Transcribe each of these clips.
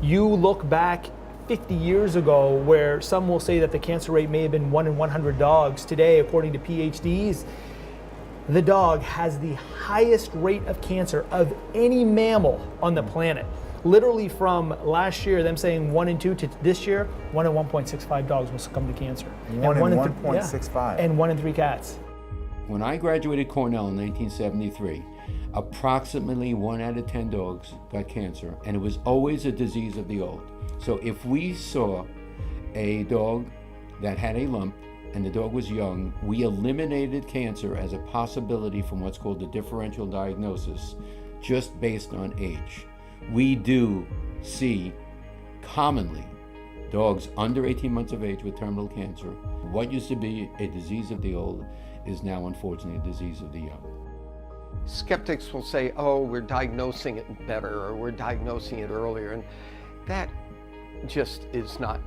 You look back 50 years ago where some will say that the cancer rate may have been 1 in 100 dogs. Today, according to PhDs, the dog has the highest rate of cancer of any mammal on the planet. Literally from last year, them saying 1 in 2 to this year, 1 in 1.65 dogs will succumb to cancer. 1 in 1.65. And 1 in 3 cats. When I graduated Cornell in 1973, approximately 1 out of 10 dogs got cancer, and it was always a disease of the old. So if we saw a dog that had a lump and the dog was young, we eliminated cancer as a possibility from what's called the differential diagnosis, just based on age. We do see commonly dogs under 18 months of age with terminal cancer. What used to be a disease of the old is now unfortunately a disease of the young. Skeptics will say, oh, we're diagnosing it better, or we're diagnosing it earlier, and that just is not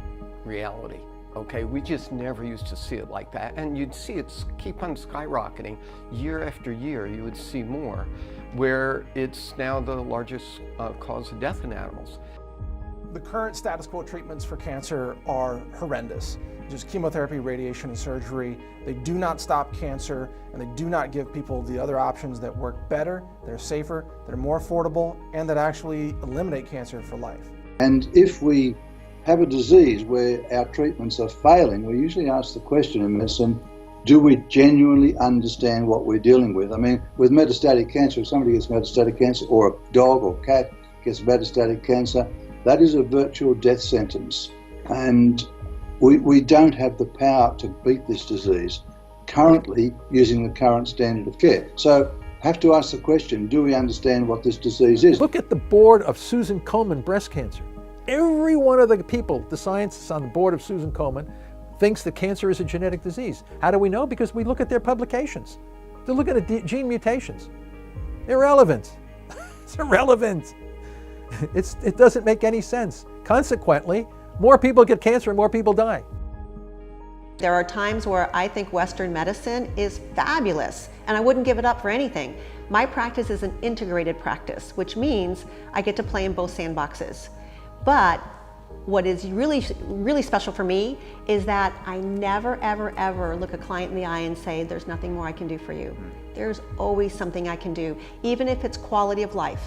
reality. Okay, we just never used to see it like that, and you'd see it keep on skyrocketing year after year. You would see more, where it's now the largest cause of death in animals. The current status quo treatments for cancer are horrendous. Just chemotherapy, radiation, and surgery. They do not stop cancer, and they do not give people the other options that work better, that are safer, that are more affordable, and that actually eliminate cancer for life. And if we have a disease where our treatments are failing, we usually ask the question in medicine, do we genuinely understand what we're dealing with? I mean, with metastatic cancer, if somebody gets metastatic cancer, or a dog or cat gets metastatic cancer, that is a virtual death sentence. And we don't have the power to beat this disease currently using the current standard of care. So have to ask the question, do we understand what this disease is? Look at the board of Susan Komen breast cancer. Every one of the people, the scientists on the board of Susan Komen, thinks that cancer is a genetic disease. How do we know? Because we look at their publications. They're looking at gene mutations. Irrelevant. It's irrelevant. It doesn't make any sense. Consequently, more people get cancer and more people die. There are times where I think Western medicine is fabulous, and I wouldn't give it up for anything. My practice is an integrated practice, which means I get to play in both sandboxes. But what is really, really special for me is that I never, ever, ever look a client in the eye and say, there's nothing more I can do for you. There's always something I can do, even if it's quality of life.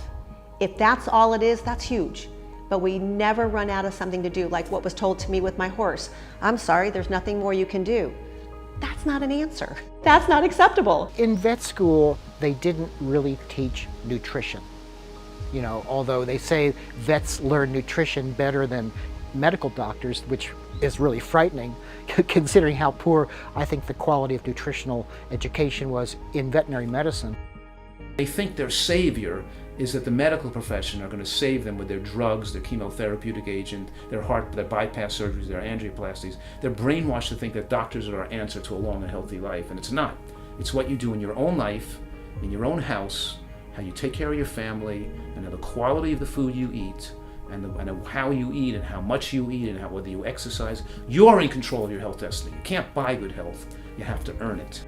If that's all it is, that's huge. But we never run out of something to do, like what was told to me with my horse. I'm sorry, there's nothing more you can do. That's not an answer. That's not acceptable. In vet school, they didn't really teach nutrition. You know, although they say vets learn nutrition better than medical doctors, which is really frightening, considering how poor I think the quality of nutritional education was in veterinary medicine. They think their savior is that the medical profession are going to save them with their drugs, their chemotherapeutic agent, their heart, their bypass surgeries, their angioplasties. They're brainwashed to think that doctors are our answer to a long and healthy life, and it's not. It's what you do in your own life, in your own house, how you take care of your family, and the quality of the food you eat, and how you eat, and how much you eat, and whether you exercise. You're in control of your health destiny. You can't buy good health. You have to earn it.